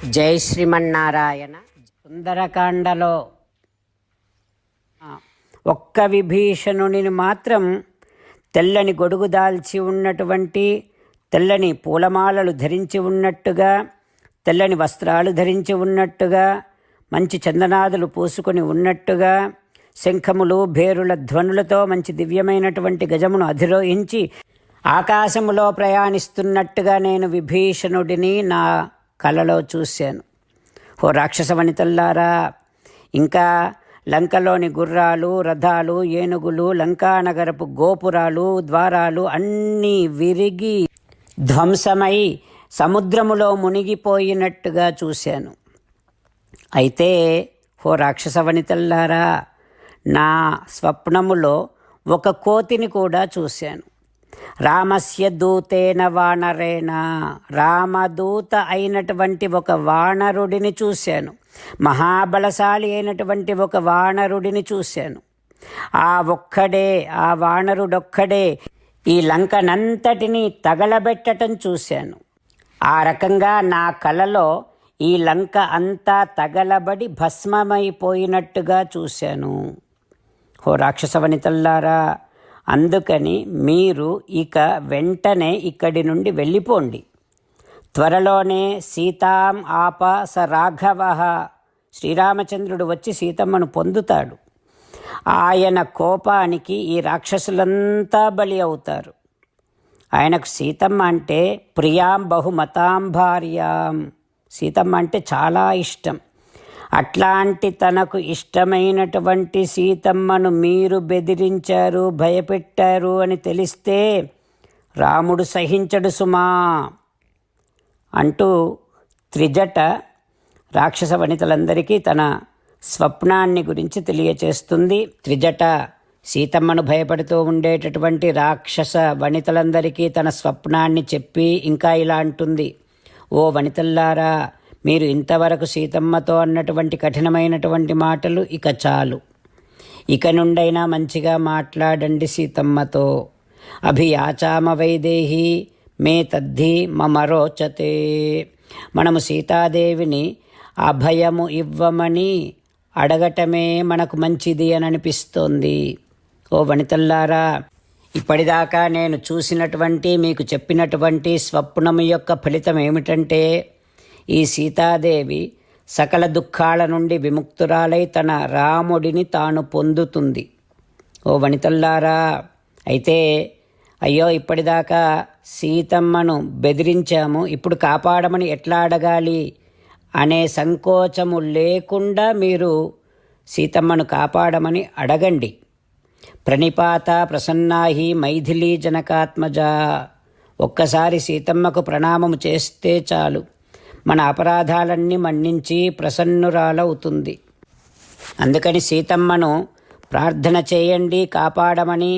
జై శ్రీమన్నారాయణ. సుందరకాండలో ఒక్క విభీషణుని మాత్రం తెల్లని గొడుగు దాల్చి ఉన్నటువంటి, తెల్లని పూలమాలలు ధరించి ఉన్నట్టుగా, తెల్లని వస్త్రాలు ధరించి ఉన్నట్టుగా, మంచి చందనాదులు పూసుకొని ఉన్నట్టుగా, శంఖములు భేరుల ధ్వనులతో మంచి దివ్యమైనటువంటి గజమును అధిరోహించి ఆకాశములో ప్రయాణిస్తున్నట్టుగా నేను విభీషణుడిని నా కలలో చూశాను. ఓ రాక్షస వనితల్లారా, ఇంకా లంకలోని గుర్రాలు, రథాలు, ఏనుగులు, లంకానగరపు గోపురాలు, ద్వారాలు అన్నీ విరిగి ధ్వంసమై సముద్రములో మునిగిపోయినట్టుగా చూశాను. అయితే ఓ రాక్షస వనితల్లారా, నా స్వప్నములో ఒక కోతిని కూడా చూశాను. రామస్య దూతేన వానరేణ, రామదూత అయినటువంటి ఒక వానరుడిని చూశాను. మహాబలశాలి అయినటువంటి ఒక వానరుడిని చూశాను. ఆ వానరుడొక్కడే ఈ లంకనంతటినీ తగలబెట్టటం చూశాను. ఆ రకంగా నా కలలో ఈ లంక అంతా తగలబడి భస్మమైపోయినట్టుగా చూశాను. ఓ రాక్షస వనితల్లారా, అందుకని మీరు ఇక వెంటనే ఇక్కడి నుండి వెళ్ళిపోండి. త్వరలోనే సీతాం ఆప స రాఘవ, శ్రీరామచంద్రుడు వచ్చి సీతమ్మను పొందుతాడు. ఆయన కోపానికి ఈ రాక్షసులంతా బలి అవుతారు. ఆయనకు సీతమ్మ అంటే ప్రియాం బహుమతాం భార్యాం, సీతమ్మ అంటే చాలా ఇష్టం. అట్లాంటి తనకు ఇష్టమైనటువంటి సీతమ్మను మీరు బెదిరించారు, భయపెట్టారు అని తెలిస్తే రాముడు సహించడు సుమా అంటూ త్రిజట రాక్షస వనితలందరికీ తన స్వప్నాన్ని గురించి తెలియచేస్తుంది. త్రిజట సీతమ్మను భయపడుతూ ఉండేటటువంటి రాక్షస వనితలందరికీ తన స్వప్నాన్ని చెప్పి ఇంకా ఇలా అంటుంది: ఓ వనితల్లారా, మీరు ఇంతవరకు సీతమ్మతో అన్నటువంటి కఠినమైనటువంటి మాటలు ఇక చాలు. ఇక నుండైనా మంచిగా మాట్లాడండి సీతమ్మతో. అభియాచామ వైదేహి మే తద్ధి మమరోచతే, మనము సీతాదేవిని అభయము ఇవ్వమని అడగటమే మనకు మంచిది అని అనిపిస్తోంది. ఓ వనితల్లారా, ఇప్పటిదాకా నేను చూసినటువంటి, మీకు చెప్పినటువంటి స్వప్నము యొక్క ఫలితం ఏమిటంటే, ఈ సీతాదేవి సకల దుఃఖాల నుండి విముక్తురాలై తన రాముడిని తాను పొందుతుంది. ఓ వనితల్లారా, అయితే అయ్యో ఇప్పటిదాకా సీతమ్మను బెదిరించాము, ఇప్పుడు కాపాడమని ఎట్లా అడగాలి అనే సంకోచము లేకుండా మీరు సీతమ్మను కాపాడమని అడగండి. ప్రణిపాత ప్రసన్నాహి మైథిలీ జనకాత్మజ, ఒక్కసారి సీతమ్మకు ప్రణామము చేస్తే చాలు, మన అపరాధాలన్నీ మన్నించి ప్రసన్నురాలవుతుంది. అందుకని సీతమ్మను ప్రార్థన చేయండి, కాపాడమని,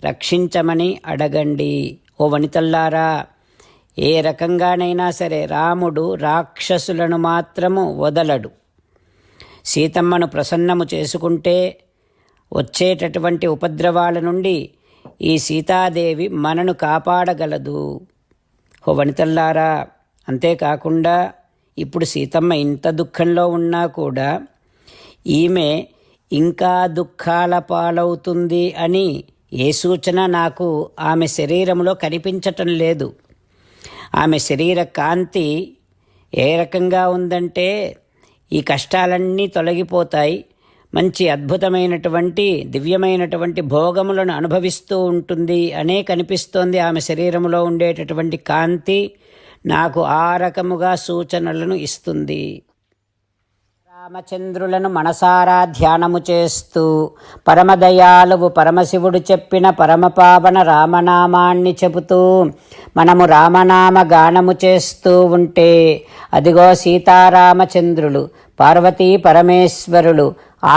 రక్షించమని అడగండి. ఓ వనితల్లారా, ఏ రకంగానైనా సరే రాముడు రాక్షసులను మాత్రము వదలడు. సీతమ్మను ప్రసన్నము చేసుకుంటే వచ్చేటటువంటి ఉపద్రవాల నుండి ఈ సీతాదేవి మనను కాపాడగలదు. ఓ వనితల్లారా, అంతేకాకుండా ఇప్పుడు సీతమ్మ ఇంత దుఃఖంలో ఉన్నా కూడా ఈమె ఇంకా దుఃఖాల పాలవుతుంది అని ఏ సూచన నాకు ఆమె శరీరంలో కనిపించటం లేదు. ఆమె శరీర కాంతి ఏ రకంగా ఉందంటే ఈ కష్టాలన్నీ తొలగిపోతాయి, మంచి అద్భుతమైనటువంటి దివ్యమైనటువంటి భోగములను అనుభవిస్తూ ఉంటుంది అనే కనిపిస్తోంది. ఆమె శరీరంలో ఉండేటటువంటి కాంతి నాకు ఆ రకముగా సూచనలను ఇస్తుంది. రామచంద్రులను మనసారా ధ్యానము చేస్తూ పరమదయాలువు పరమశివుడు చెప్పిన పరమపావన రామనామాన్ని చెబుతూ మనము రామనామ గానము చేస్తూ ఉంటే అదిగో సీతారామచంద్రులు, పార్వతీ పరమేశ్వరులు,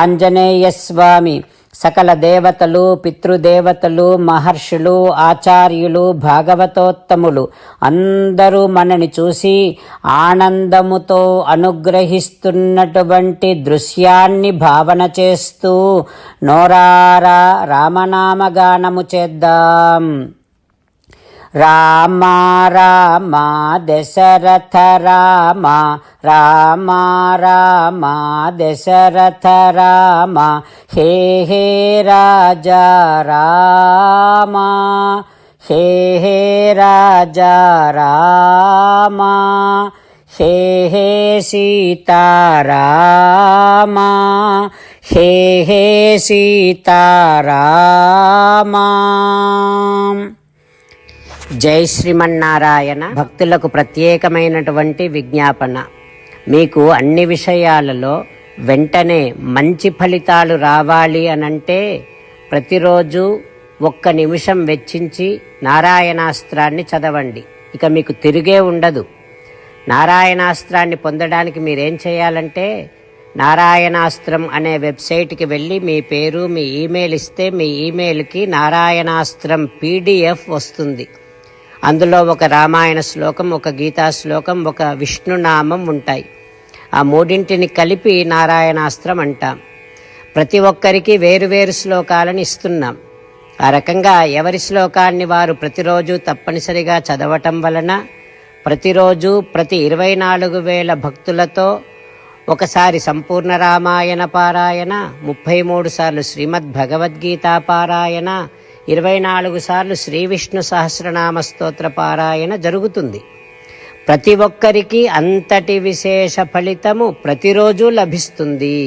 ఆంజనేయస్వామి, సకల దేవతలు, పితృదేవతలు, మహర్షులు, ఆచార్యులు, భాగవతోత్తములు అందరూ మనని చూసి ఆనందముతో అనుగ్రహిస్తున్నటువంటి దృశ్యాన్ని భావన చేస్తూ నోరారా రామనామగానము చేద్దాం. రామ రామ దశరథ రామ రామ రామ దశరథ రామ హే హే రాజా రామ హే హే రాజా రామ హే హే సీతారామ హే హే సీతారామ. జై శ్రీమన్నారాయణ. భక్తులకు ప్రత్యేకమైనటువంటి విజ్ఞాపన. మీకు అన్ని విషయాలలో వెంటనే మంచి ఫలితాలు రావాలి అనంటే ప్రతిరోజు 1 నిమిషం వెచ్చించి నారాయణాస్త్రాన్ని చదవండి. ఇక మీకు తిరిగే ఉండదు. నారాయణాస్త్రాన్ని పొందడానికి మీరేం చేయాలంటే నారాయణాస్త్రం అనే వెబ్సైట్కి వెళ్ళి మీ పేరు మీ ఈమెయిల్ ఇస్తే మీ ఈమెయిల్కి నారాయణాస్త్రం PDF వస్తుంది. అందులో ఒక రామాయణ శ్లోకం, ఒక గీతా శ్లోకం, ఒక విష్ణునామం ఉంటాయి. ఆ మూడింటిని కలిపి నారాయణాస్త్రం అంటాం. ప్రతి ఒక్కరికి వేరువేరు శ్లోకాలను ఇస్తున్నాం. ఆ రకంగా ఎవరి శ్లోకాన్ని వారు ప్రతిరోజు తప్పనిసరిగా చదవటం వలన ప్రతిరోజు ప్రతి 24,000 భక్తులతో ఒకసారి సంపూర్ణ రామాయణ పారాయణ, 33 సార్లు శ్రీమద్ భగవద్గీత పారాయణ, 24 సార్లు శ్రీ విష్ణు సహస్రనామ స్తోత్ర పారాయణ జరుగుతుంది. ప్రతి ఒక్కరికి అంతటి విశేష ఫలితము ప్రతిరోజు లభిస్తుంది.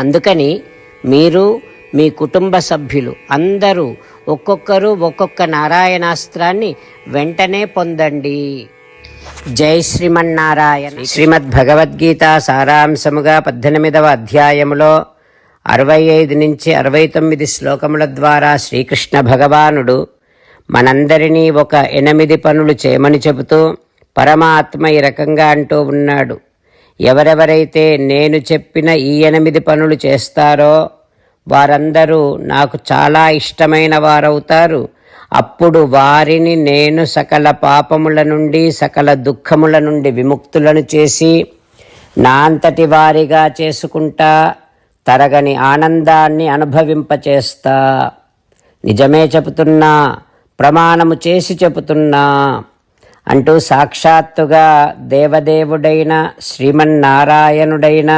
అందుకని మీరు మీ కుటుంబ సభ్యులు అందరూ ఒక్కొక్కరు ఒక్కొక్క నారాయణాస్త్రాన్ని వెంటనే పొందండి. జై శ్రీమన్నారాయణ. శ్రీమద్ భగవద్గీత సారాంశముగా 18వ అధ్యాయములో 65 నుంచి 69 శ్లోకముల ద్వారా శ్రీకృష్ణ భగవానుడు మనందరినీ ఒక 8 పనులు చేయమని చెబుతూ పరమాత్మ ఈ రకంగా అంటూ ఉన్నాడు. ఎవరెవరైతే నేను చెప్పిన ఈ 8 పనులు చేస్తారో వారందరూ నాకు చాలా ఇష్టమైన వారవుతారు. అప్పుడు వారిని నేను సకల పాపముల నుండి సకల దుఃఖముల నుండి విముక్తులను చేసి నా అంతటి వారిగా చేసుకుంటా, తరగని ఆనందాన్ని అనుభవింపచేస్తా. నిజమే చెబుతున్నా, ప్రమాణము చేసి చెబుతున్నా అంటూ సాక్షాత్తుగా దేవదేవుడైన శ్రీమన్నారాయణుడైన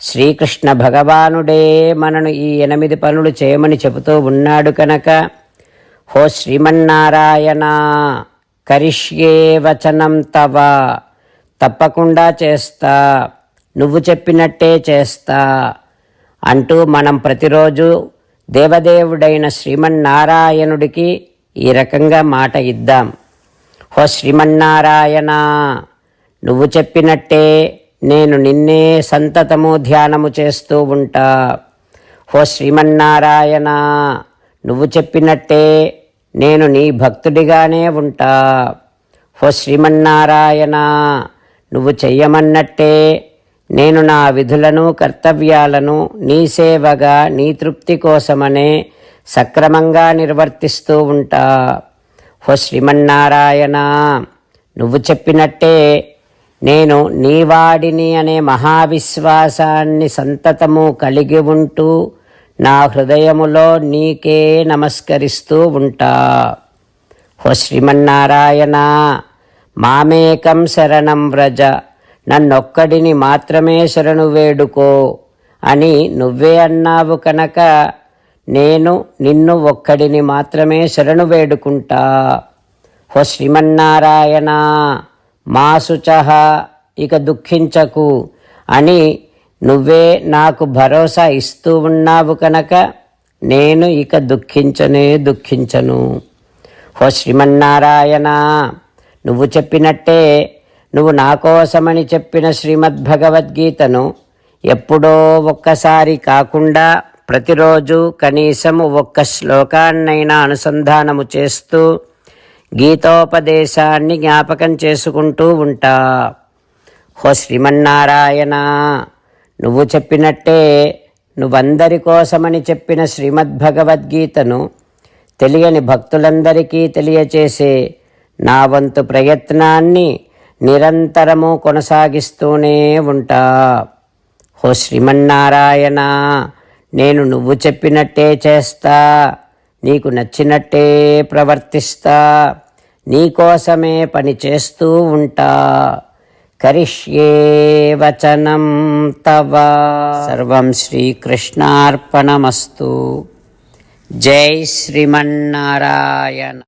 శ్రీకృష్ణ భగవానుడే మనను ఈ 8 పనులు చేయమని చెబుతూ ఉన్నాడు కనుక, హో శ్రీమన్నారాయణ కరిష్యే వచనం తవ, తప్పకుండా చేస్తా, నువ్వు చెప్పినట్టే చేస్తా అంటూ మనం ప్రతిరోజు దేవదేవుడైన శ్రీమన్నారాయణుడికి ఈ రకంగా మాట ఇద్దాం. హో శ్రీమన్నారాయణ, నువ్వు చెప్పినట్టే నేను నిన్నే సంతతము ధ్యానము చేస్తూ ఉంటా. హో శ్రీమన్నారాయణ, నువ్వు చెప్పినట్టే నేను నీ భక్తుడిగానే ఉంటా. హో శ్రీమన్నారాయణ, నువ్వు చెయ్యమన్నట్టే నేను నా విధులను కర్తవ్యాలను నీ సేవగా నీ తృప్తి కోసమనే సక్రమంగా నిర్వర్తిస్తూ ఉంటా. హో శ్రీమన్నారాయణ, నువ్వు చెప్పినట్టే నేను నీవాడిని అనే మహావిశ్వాసాన్ని సంతతము కలిగి ఉంటూ నా హృదయములో నీకే నమస్కరిస్తూ ఉంటా. హో శ్రీమన్నారాయణ, మామేకం శరణం వ్రజ, నన్నొక్కడిని మాత్రమే శరణు వేడుకో అని నువ్వే అన్నావు కనుక నేను నిన్ను ఒక్కడిని మాత్రమే శరణు వేడుకుంటా. హో శ్రీమన్నారాయణ, మా శుచః, ఇక దుఃఖించకు అని నువ్వే నాకు భరోసా ఇస్తూ ఉన్నావు కనుక నేను ఇక దుఃఖించను. హో శ్రీమన్నారాయణ, నువ్వు చెప్పినట్టే నువ్వు నా కోసమని చెప్పిన శ్రీమద్భగవద్గీతను ఎప్పుడో ఒక్కసారి కాకుండా ప్రతిరోజు కనీసం 1 శ్లోకాన్నైనా అనుసంధానము చేస్తూ గీతోపదేశాన్ని జ్ఞాపకం చేసుకుంటూ ఉంటా. హో శ్రీమన్నారాయణ, నువ్వు చెప్పినట్టే నువ్వందరి కోసమని చెప్పిన శ్రీమద్భగవద్గీతను తెలియని భక్తులందరికీ తెలియచేసే నా వంతు ప్రయత్నాన్ని నిరంతరము కొనసాగిస్తూనే ఉంటా. హో శ్రీమన్నారాయణ, నేను నువ్వు చెప్పినట్టే చేస్తా, నీకు నచ్చినట్టే ప్రవర్తిస్తా, నీకోసమే పని చేస్తూ ఉంటా. కరిష్యే వచనం తవ. సర్వం శ్రీకృష్ణార్పణమస్తు. జై శ్రీమన్నారాయణ.